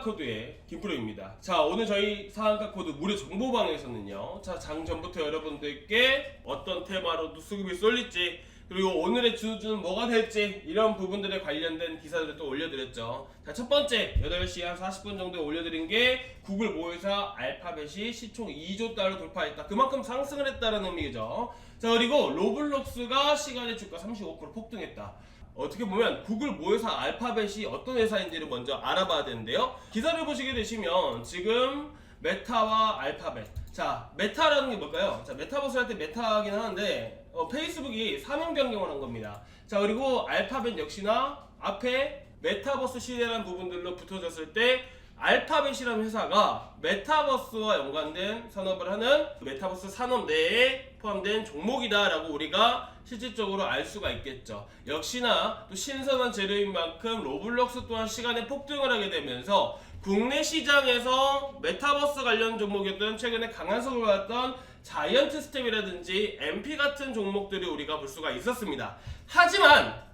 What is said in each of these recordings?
코드의 김프로입니다. 자, 오늘 저희 상한가 코드 무료 정보방에서는요, 자, 장 전부터 여러분들께 어떤 테마로도 수급이 쏠릴지, 그리고 오늘의 주주는 뭐가 될지, 이런 부분들에 관련된 기사들을 또 올려드렸죠. 자, 첫 번째 8시 한 40분 정도에 올려드린 게 구글 모의사 알파벳이 시총 2조 달러 돌파했다. 그만큼 상승을 했다는 의미죠. 자, 그리고 로블록스가 시간의 주가 35% 폭등했다. 어떻게 보면 구글 모의사 알파벳이 어떤 회사인지를 먼저 알아봐야 되는데요. 기사를 보시게 되시면 지금 메타와 알파벳. 자, 메타라는 게 뭘까요? 자, 메타버스 할 때 메타긴 하는데 페이스북이 사명 변경을 한 겁니다. 자, 그리고 알파벳 역시나 앞에 메타버스 시대라는 부분들로 붙어졌을 때 알파벳이라는 회사가 메타버스와 연관된 산업을 하는 메타버스 산업 내에 포함된 종목이다라고 우리가 실질적으로 알 수가 있겠죠. 역시나 또 신선한 재료인 만큼 로블록스 또한 시간에 폭등을 하게 되면서 국내 시장에서 메타버스 관련 종목이었던 최근에 강한 속을 받았던 자이언트 스텝이라든지 MP 같은 종목들이 우리가 볼 수가 있었습니다.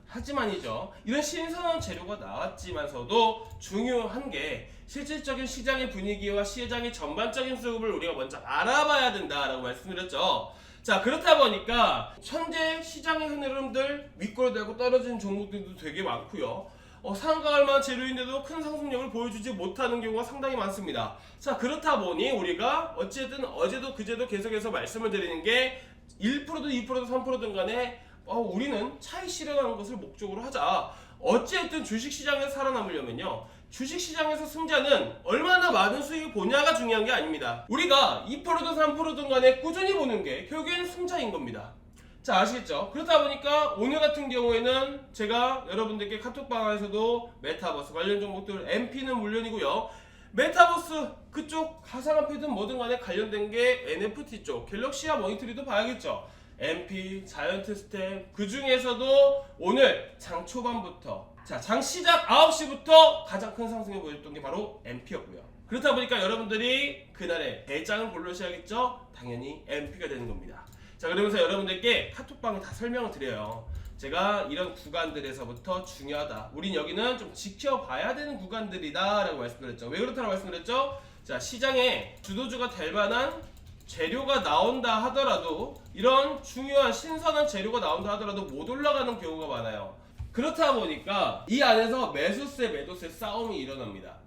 하지만이죠. 이런 신선한 재료가 나왔지만서도 중요한 게 실질적인 시장의 분위기와 시장의 전반적인 수급을 우리가 먼저 알아봐야 된다라고 말씀드렸죠. 자, 그렇다 보니까 현재 시장의 흐름들 윗골되고 떨어지는 종목들도 되게 많고요. 상한가 만한 재료인데도 큰 상승력을 보여주지 못하는 경우가 상당히 많습니다. 자, 그렇다 보니 우리가 어쨌든 어제도 그제도 계속해서 말씀을 드리는 게 1%든 2%든 3%든 간에 우리는 차익 실현하는 것을 목적으로 하자. 어쨌든 주식시장에서 살아남으려면요, 주식시장에서 승자는 얼마나 많은 수익을 보냐가 중요한 게 아닙니다. 우리가 2%든 3%든 간에 꾸준히 보는 게 결국에는 승자인 겁니다. 자, 아시겠죠? 그렇다 보니까 오늘 같은 경우에는 제가 여러분들께 카톡방에서도 메타버스 관련 종목들, MP는 물론이고요, 메타버스 그쪽 가상화폐든 뭐든 간에 관련된 게 NFT 쪽 갤럭시와 머니터리도 봐야겠죠. MP, 자이언트 스텝, 그 중에서도 오늘 장 초반부터, 자, 장 시작 9시부터 가장 큰 상승을 보였던 게 바로 MP였고요. 그렇다 보니까 여러분들이 그날의 대장을 고르셔야겠죠? 당연히 MP가 되는 겁니다. 자, 그러면서 여러분들께 카톡방에 다 설명을 드려요. 제가 이런 구간들에서부터 중요하다, 우린 여기는 좀 지켜봐야 되는 구간들이다 라고 말씀드렸죠. 왜 그렇다고 말씀드렸죠? 자, 시장에 주도주가 될 만한 재료가 나온다 하더라도, 이런 중요한 신선한 재료가 나온다 하더라도 못 올라가는 경우가 많아요. 그렇다 보니까 이 안에서 매수세 매도세 싸움이 일어납니다.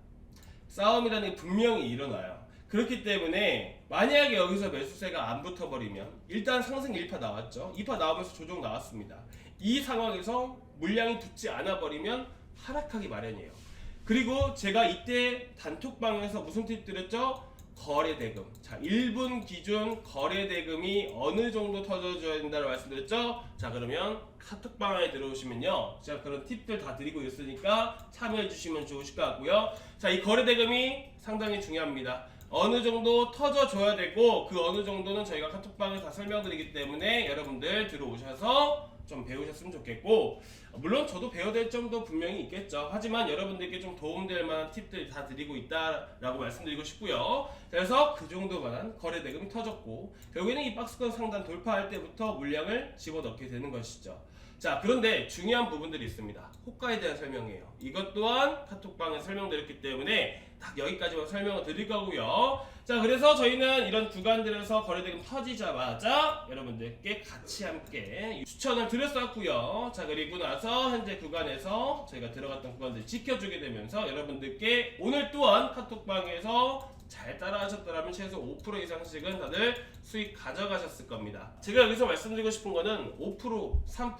싸움이라는 게 분명히 일어나요. 그렇기 때문에 만약에 여기서 매수세가 안 붙어버리면, 일단 상승 1파 나왔죠. 2파 나오면서 조정 나왔습니다. 이 상황에서 물량이 붙지 않아 버리면 하락하기 마련이에요. 그리고 제가 이때 단톡방에서 무슨 팁 드렸죠? 거래대금. 자, 1분 기준 거래대금이 어느 정도 터져줘야 된다고 말씀드렸죠? 자, 그러면 카톡방에 들어오시면요, 제가 그런 팁들 다 드리고 있으니까 참여해 주시면 좋으실 것 같고요. 자, 이 거래대금이 상당히 중요합니다. 어느 정도 터져줘야 되고, 그 어느 정도는 저희가 카톡방에 다 설명드리기 때문에 여러분들 들어오셔서 좀 배우셨으면 좋겠고, 물론 저도 배워야 될 점도 분명히 있겠죠. 하지만 여러분들께 좀 도움될 만한 팁들 다 드리고 있다라고 말씀드리고 싶고요. 그래서 그 정도만 거래대금이 터졌고, 결국에는 이 박스권 상단 돌파할 때부터 물량을 집어넣게 되는 것이죠. 자, 그런데 중요한 부분들이 있습니다. 호가에 대한 설명이에요. 이것 또한 카톡방에 설명드렸기 때문에 딱 여기까지만 설명을 드릴 거고요. 자, 그래서 저희는 이런 구간들에서 거래대금 터지자마자 여러분들께 같이 함께 추천을 드렸었고요. 자, 그리고 나서 현재 구간에서 저희가 들어갔던 구간들 지켜주게 되면서 여러분들께 오늘 또한 카톡방에서 잘 따라하셨더라면 최소 5% 이상씩은 다들 수익 가져가셨을 겁니다. 제가 여기서 말씀드리고 싶은 거는 5%, 3%,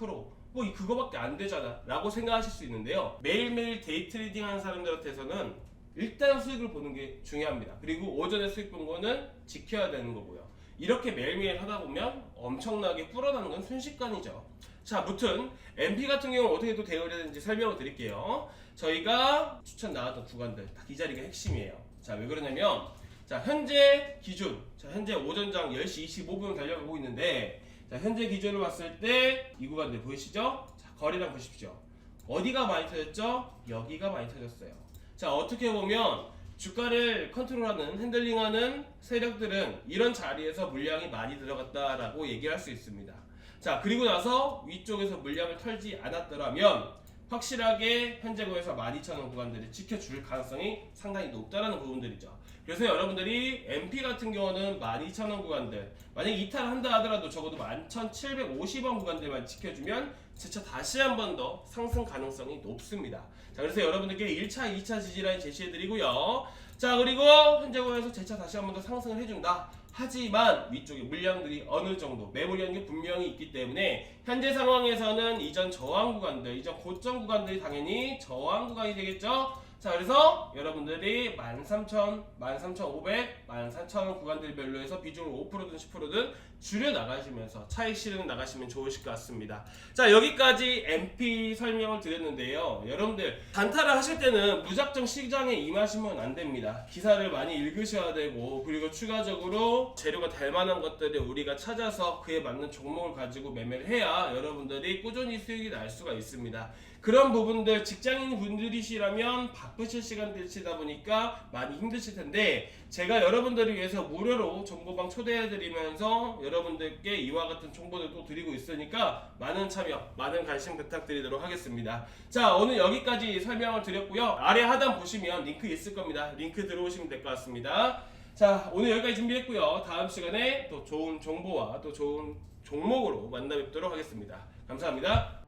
뭐 그거밖에 안 되잖아 라고 생각하실 수 있는데요, 매일매일 데이 트레이딩 하는 사람들한테서는 일단 수익을 보는 게 중요합니다. 그리고 오전에 수익 본 거는 지켜야 되는 거고요. 이렇게 매일매일 하다 보면 엄청나게 불어나는 건 순식간이죠. 자, 무튼 MP 같은 경우는 어떻게 또 대응해야 되는지 설명을 드릴게요. 저희가 추천 나왔던 구간들 딱 이 자리가 핵심이에요. 자, 왜 그러냐면, 자, 현재 기준, 자, 현재 오전장 10시 25분 달려가고 있는데, 자, 현재 기준으로 봤을 때 이 구간들 보이시죠? 자, 거래량 보십시오. 어디가 많이 터졌죠? 여기가 많이 터졌어요. 자, 어떻게 보면 주가를 컨트롤하는, 핸들링하는 세력들은 이런 자리에서 물량이 많이 들어갔다라고 얘기할 수 있습니다. 자, 그리고 나서 위쪽에서 물량을 털지 않았더라면 확실하게 현재고에서 12,000원 구간들을 지켜줄 가능성이 상당히 높다라는 부분들이죠. 그래서 여러분들이 MP 같은 경우는 12,000원 구간들, 만약 이탈한다 하더라도 적어도 11,750원 구간들만 지켜주면 재차 다시 한 번 더 상승 가능성이 높습니다. 자, 그래서 여러분들께 1차, 2차 지지라인 제시해드리고요. 자, 그리고 현재고에서 재차 다시 한 번 더 상승을 해준다. 하지만 위쪽에 물량들이 어느 정도 매물량이 분명히 있기 때문에 현재 상황에서는 이전 저항 구간들, 이전 고점 구간들이 당연히 저항 구간이 되겠죠. 자, 그래서 여러분들이 13,000, 13,500, 14,000원 구간들별로 해서 비중을 5%든 10%든 줄여 나가시면서 차익 실현 나가시면 좋으실 것 같습니다. 자, 여기까지 MP 설명을 드렸는데요. 여러분들 단타를 하실 때는 무작정 시장에 임하시면 안 됩니다. 기사를 많이 읽으셔야 되고, 그리고 추가적으로 재료가 될 만한 것들을 우리가 찾아서 그에 맞는 종목을 가지고 매매를 해야 여러분들이 꾸준히 수익이 날 수가 있습니다. 그런 부분들 직장인 분들이시라면 바쁘실 시간대시다 보니까 많이 힘드실 텐데, 제가 여러분들을 위해서 무료로 정보방 초대해드리면서 여러분들께 이와 같은 정보들도 드리고 있으니까 많은 참여, 많은 관심 부탁드리도록 하겠습니다. 자, 오늘 여기까지 설명을 드렸고요. 아래 하단 보시면 링크 있을 겁니다. 링크 들어오시면 될 것 같습니다. 자, 오늘 여기까지 준비했고요. 다음 시간에 또 좋은 정보와 또 좋은 종목으로 만나 뵙도록 하겠습니다. 감사합니다.